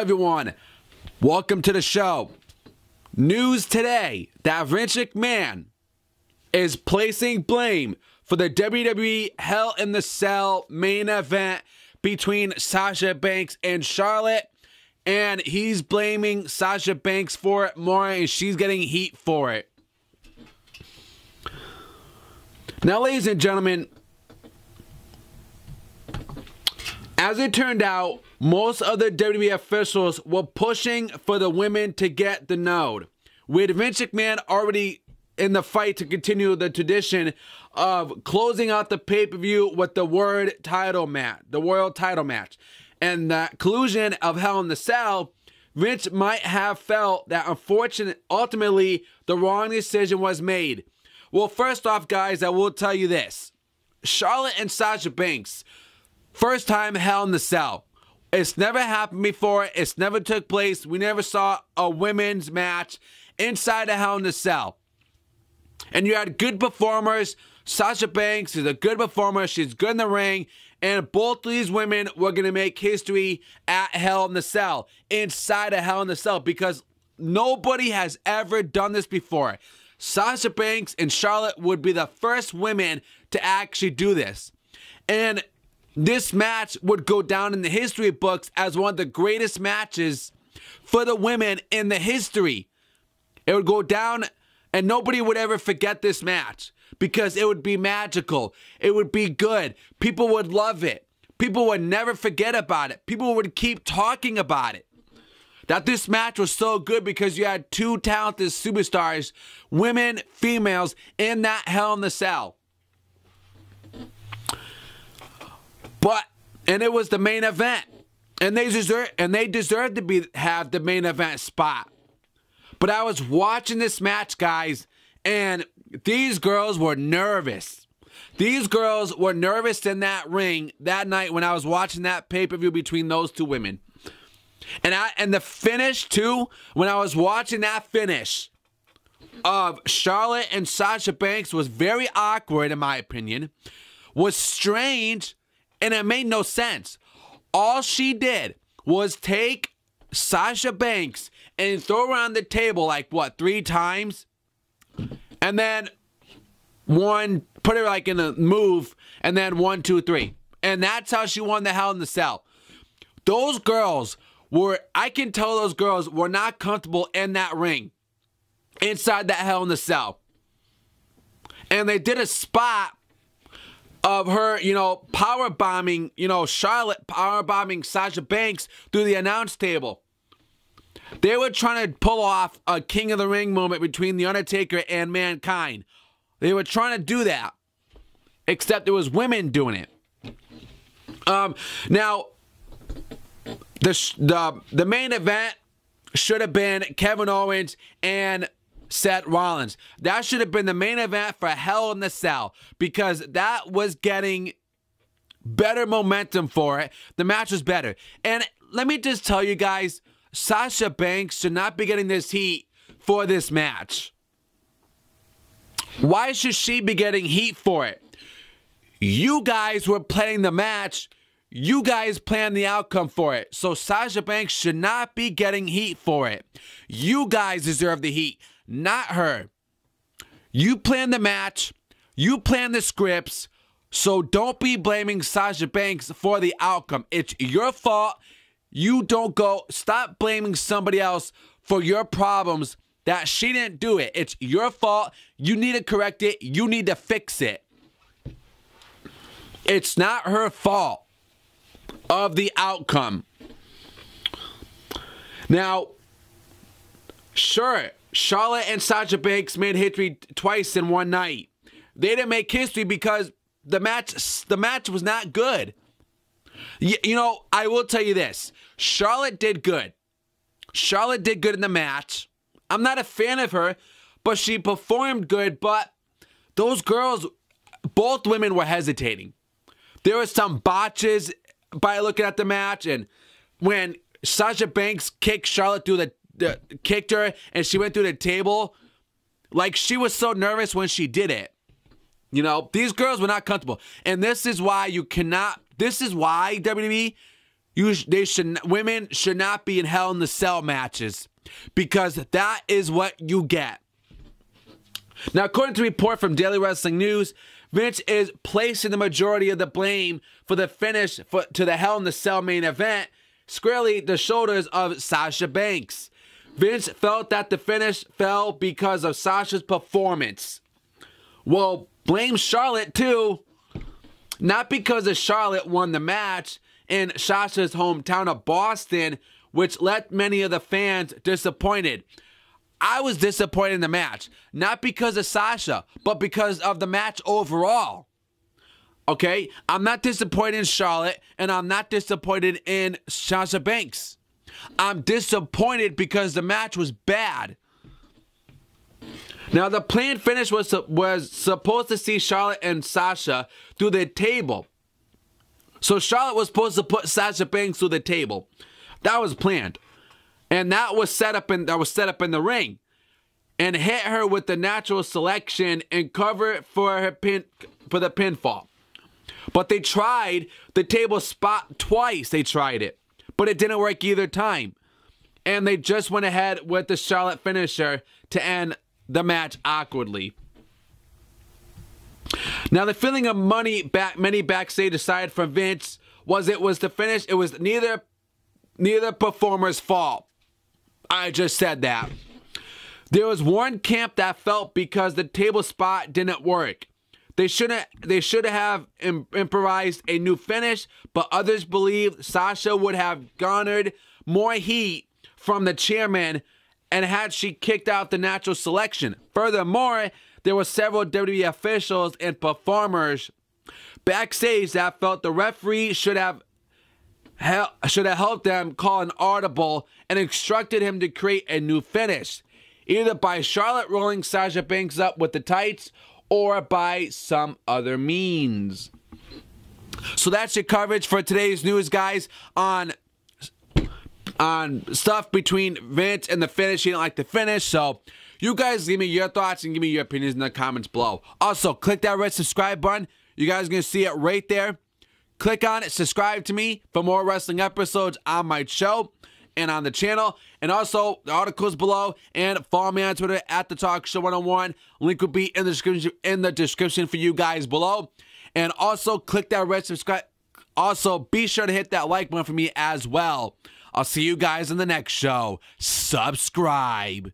everyone? Welcome to the show. News today that Vince McMahon is placing blame for the WWE Hell in the Cell main event between Sasha Banks and Charlotte. And he's blaming Sasha Banks for it more, and she's getting heat for it. Now, ladies and gentlemen, as it turned out, most of the WWE officials were pushing for the women to get the nod, with Vince McMahon already in the fight to continue the tradition of closing out the pay-per-view with the World title match, the Royal title match. And the collusion of Hell in the Cell, Vince might have felt that ultimately the wrong decision was made. Well, first off, guys, I will tell you this. Charlotte and Sasha Banks, first time Hell in the Cell. It's never happened before. It's never took place. We never saw a women's match inside a Hell in the Cell. And you had good performers. Sasha Banks is a good performer. She's good in the ring. And both these women were going to make history at Hell in the Cell, inside a Hell in the Cell, because nobody has ever done this before. Sasha Banks and Charlotte would be the first women to actually do this. And this match would go down in the history books as one of the greatest matches for the women in the history. It would go down and nobody would ever forget this match because it would be magical. It would be good. People would love it. People would never forget about it. People would keep talking about it. That this match was so good because you had two talented superstars, women, females, in that Hell in the Cell. And it was the main event, and they deserved to have the main event spot. But I was watching this match, guys, and these girls were nervous. These girls were nervous in that ring that night when I was watching that pay-per-view between those two women. And the finish too, when I was watching that finish of Charlotte and Sasha Banks, was very awkward in my opinion, was strange. And it made no sense. All she did was take Sasha Banks and throw her on the table like, what, 3 times? And then put her like in a move, and then 1, 2, 3. And that's how she won the Hell in the Cell. Those girls I can tell those girls were not comfortable in that ring, inside that Hell in the Cell. And they did a spot of her, power bombing, Charlotte power bombing Sasha Banks through the announce table. They were trying to pull off a King of the Ring moment between The Undertaker and Mankind. They were trying to do that, except it was women doing it. Now, the main event should have been Kevin Owens and Seth Rollins. That should have been the main event for Hell in the Cell, because that was getting better momentum for it. The match was better. And let me just tell you guys, Sasha Banks should not be getting this heat for this match. Why should she be getting heat for it? You guys were playing the match. You guys planned the outcome for it. So Sasha Banks should not be getting heat for it. You guys deserve the heat, not her. You planned the match. You planned the scripts. So don't be blaming Sasha Banks for the outcome. It's your fault. You don't go. Stop blaming somebody else for your problems that she didn't do it. It's your fault. You need to correct it. You need to fix it. It's not her fault of the outcome. Now, sure, Charlotte and Sasha Banks made history twice in one night. They didn't make history because the match was not good. I will tell you this. Charlotte did good. Charlotte did good in the match. I'm not a fan of her, but she performed good. But those girls, both women were hesitating. There were some botches by looking at the match, and when Sasha Banks kicked Charlotte through kicked her and she went through the table, like, she was so nervous when she did it. These girls were not comfortable. And this is why WWE, women should not be in Hell in the Cell matches, because that is what you get. Now, according to a report from Daily Wrestling News, Vince is placing the majority of the blame for the finish to the Hell in the Cell main event squarely the shoulders of Sasha Banks. Vince felt that the finish fell because of Sasha's performance. Well, blame Charlotte too. Not because of Charlotte won the match in Sasha's hometown of Boston, which left many of the fans disappointed. I was disappointed in the match, not because of Sasha, but because of the match overall. Okay? I'm not disappointed in Charlotte, and I'm not disappointed in Sasha Banks. I'm disappointed because the match was bad. Now, the planned finish was supposed to see Charlotte and Sasha through the table. So Charlotte was supposed to put Sasha Banks through the table. That was planned. And that was set up in the ring. And hit her with the natural selection and cover it for the pinfall. But they tried the table spot twice. They tried it. But it didn't work either time. And they just went ahead with the Charlotte finisher to end the match awkwardly. Now, the feeling of many backstage aside from Vince was the finish. It was neither performer's fault. I just said that. There was one camp that felt because the table spot didn't work. They should have improvised a new finish, but others believed Sasha would have garnered more heat from the chairman and had she kicked out the natural selection. Furthermore, there were several WWE officials and performers backstage that felt the referee should have helped them call an audible and instructed him to create a new finish, either by Charlotte rolling Sasha Banks up with the tights or by some other means. So that's your coverage for today's news, guys, on stuff between Vince and the finish. He didn't like the finish, so you guys give me your thoughts and give me your opinions in the comments below. Also, click that red subscribe button. You guys are going to see it right there. Click on it, subscribe to me for more wrestling episodes on my show and on the channel. And also, the articles below. And follow me on Twitter at The Talk Show 101. Link will be in the description for you guys below. And also, click that red subscribe. Also, be sure to hit that like button for me as well. I'll see you guys in the next show. Subscribe.